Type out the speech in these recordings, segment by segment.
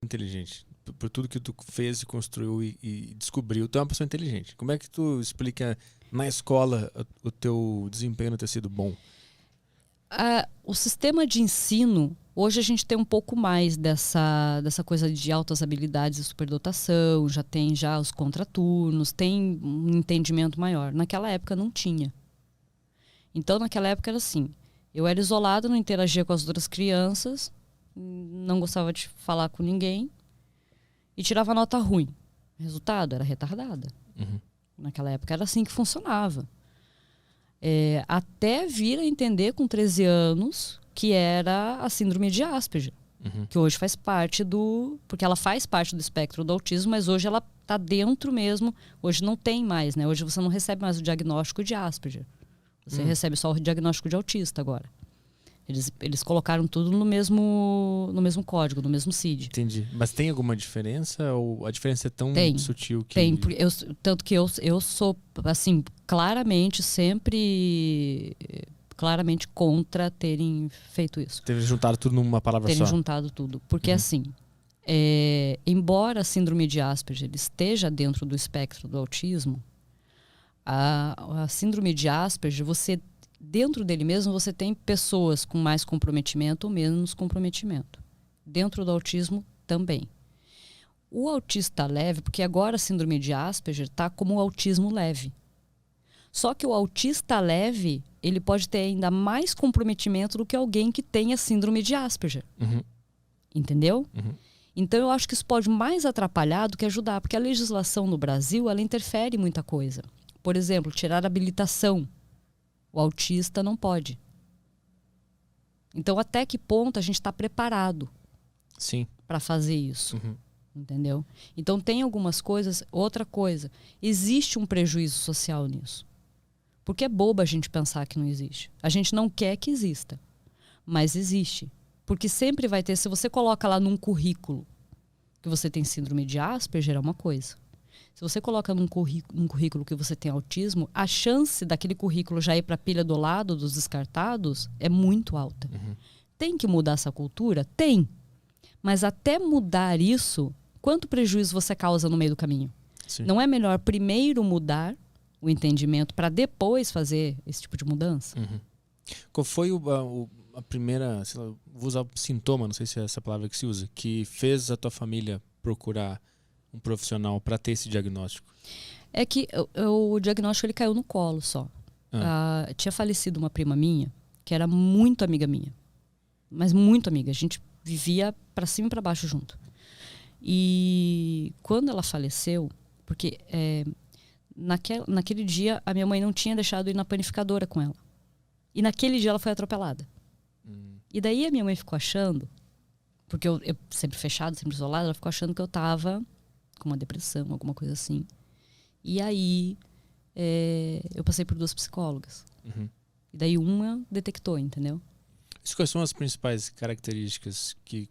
inteligente. Por tudo que tu fez e construiu e descobriu, tu é uma pessoa inteligente. Como é que tu explica na escola o teu desempenho não ter sido bom? O sistema de ensino, hoje a gente tem um pouco mais dessa coisa de altas habilidades e superdotação, já tem já os contraturnos, tem um entendimento maior. Naquela época não tinha. Então naquela época era assim, eu era isolada, não interagia com as outras crianças, não gostava de falar com ninguém e tirava nota ruim. Resultado, era retardada. Uhum. Naquela época era assim que funcionava. Até vir a entender com 13 anos que era a síndrome de Asperger, que hoje faz parte porque ela faz parte do espectro do autismo, mas hoje ela está dentro mesmo, hoje não tem mais, né? Hoje você não recebe mais o diagnóstico de Asperger, você recebe só o diagnóstico de autista agora. Eles colocaram tudo no mesmo código, no mesmo CID. Entendi. Mas tem alguma diferença ou a diferença é tão sutil que... Tem, tanto que eu sou, assim, claramente contra terem feito isso. Terem juntado tudo numa palavra só. Terem juntado tudo. Porque, assim, embora a síndrome de Asperger esteja dentro do espectro do autismo, a síndrome de Asperger, dentro dele mesmo, você tem pessoas com mais comprometimento ou menos comprometimento. Dentro do autismo, também. O autista leve, porque agora a síndrome de Asperger está como o autismo leve. Só que o autista leve, ele pode ter ainda mais comprometimento do que alguém que tenha síndrome de Asperger. Entendeu? Então eu acho que isso pode mais atrapalhar do que ajudar, porque a legislação no Brasil, ela interfere em muita coisa. Por exemplo, tirar a habilitação. O autista não pode. Então, até que ponto a gente está preparado para fazer isso? Entendeu? Então, tem algumas coisas. Outra coisa, existe um prejuízo social nisso. Porque é bobo a gente pensar que não existe. A gente não quer que exista, mas existe. Porque sempre vai ter, se você coloca lá num currículo que você tem síndrome de Asperger, é uma coisa. Se você coloca num currículo que você tem autismo, a chance daquele currículo já ir para a pilha do lado dos descartados é muito alta. Tem que mudar essa cultura? Tem. Mas até mudar isso, quanto prejuízo você causa no meio do caminho? Sim. Não é melhor primeiro mudar o entendimento para depois fazer esse tipo de mudança? Qual foi a primeira, sei lá, vou usar sintoma, não sei se é essa palavra que se usa, que fez a tua família procurar um profissional para ter esse diagnóstico? É que o diagnóstico ele caiu no colo só. Tinha falecido uma prima minha, que era muito amiga minha. Mas muito amiga. A gente vivia para cima e para baixo junto. E quando ela faleceu, porque naquele dia a minha mãe não tinha deixado ir na panificadora com ela. E naquele dia ela foi atropelada. E daí a minha mãe ficou achando, porque eu sempre fechada, sempre isolada, ela ficou achando que eu tava com uma depressão, alguma coisa assim. E aí eu passei por 2 psicólogas. E daí uma detectou, entendeu? Quais são as principais características que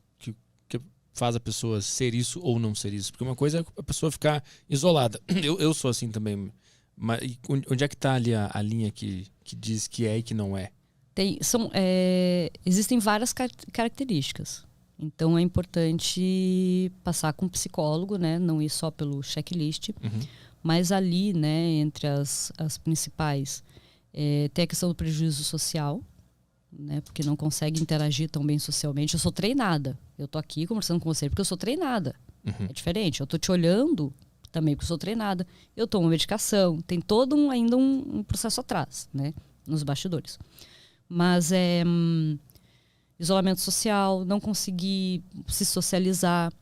faz a pessoa ser isso ou não ser isso? Porque uma coisa é a pessoa ficar isolada. Eu sou assim também. Mas onde é que está ali a linha que diz que é e que não é? Existem várias características. Então é importante passar com um psicólogo, né? Não ir só pelo checklist. Mas ali, né, entre as principais, tem a questão do prejuízo social, né? Porque não consegue interagir tão bem socialmente. Eu sou treinada. Eu tô aqui conversando com você porque eu sou treinada. É diferente. Eu tô te olhando também porque eu sou treinada. Eu tomo medicação. Tem todo ainda um processo atrás, né? Nos bastidores. Mas isolamento social, não conseguir se socializar,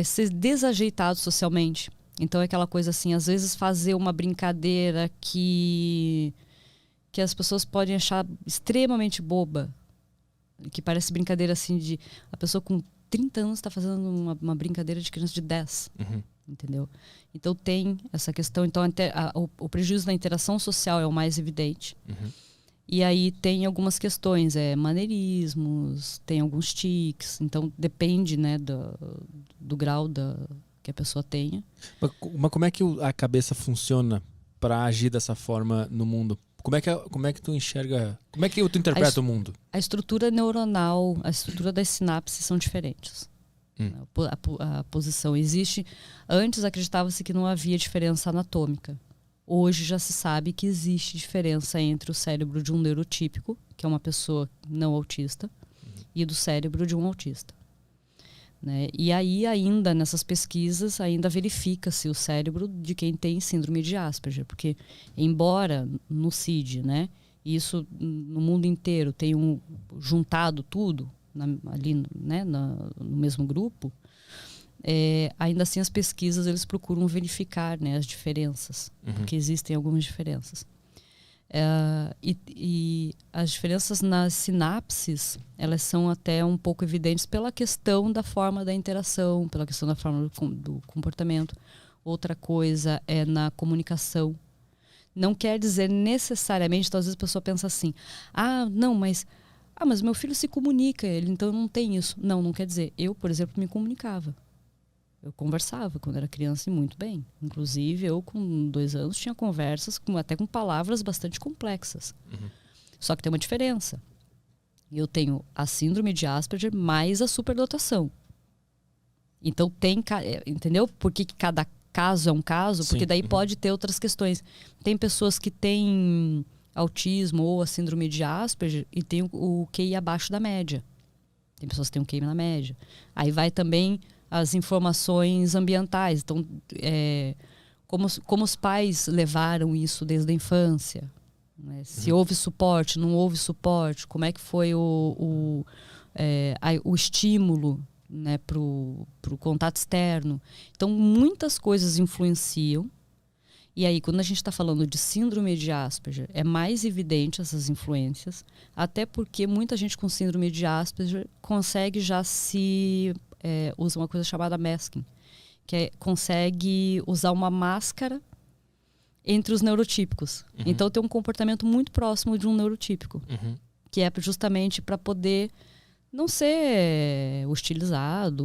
ser desajeitado socialmente. Então é aquela coisa assim, às vezes fazer uma brincadeira que as pessoas podem achar extremamente boba, que parece brincadeira assim de a pessoa com 30 anos está fazendo uma brincadeira de criança de 10, entendeu? Então tem essa questão, então o prejuízo da interação social é o mais evidente. E aí tem algumas questões, maneirismos, tem alguns tiques, então depende, né, do grau que a pessoa tenha. Mas como é que a cabeça funciona para agir dessa forma no mundo? Como é que tu enxerga, como é que tu interpreta o mundo? A estrutura neuronal, a estrutura das sinapses são diferentes. A posição existe. Antes acreditava-se que não havia diferença anatômica. Hoje já se sabe que existe diferença entre o cérebro de um neurotípico, que é uma pessoa não autista, e do cérebro de um autista. Né? E aí, ainda nessas pesquisas, ainda verifica-se o cérebro de quem tem síndrome de Asperger. Porque, embora no CID, né, isso no mundo inteiro tenham juntado tudo ali, né, no mesmo grupo, ainda assim as pesquisas eles procuram verificar, né, as diferenças, porque existem algumas diferenças. E as diferenças nas sinapses, elas são até um pouco evidentes pela questão da forma da interação, pela questão da forma do comportamento. Outra coisa é na comunicação. Não quer dizer necessariamente, então às vezes a pessoa pensa assim, mas meu filho se comunica, ele então não tem isso. Não quer dizer. Eu, por exemplo, me comunicava. Eu conversava quando era criança e muito bem. Inclusive, eu com 2 anos tinha conversas até com palavras bastante complexas. Só que tem uma diferença. Eu tenho a síndrome de Asperger mais a superdotação. Então entendeu? Por que cada caso é um caso? Sim. Porque daí pode ter outras questões. Tem pessoas que têm autismo ou a síndrome de Asperger e tem o QI abaixo da média. Tem pessoas que têm um QI na média. Aí vai também as informações ambientais. Então, como os pais levaram isso desde a infância. Né? Se houve suporte, não houve suporte, como é que foi o estímulo, né, para o contato externo. Então, muitas coisas influenciam. E aí, quando a gente está falando de síndrome de Asperger, é mais evidente essas influências, até porque muita gente com síndrome de Asperger consegue já usa uma coisa chamada masking, que consegue usar uma máscara entre os neurotípicos. Então, tem um comportamento muito próximo de um neurotípico, que é justamente para poder não ser hostilizado,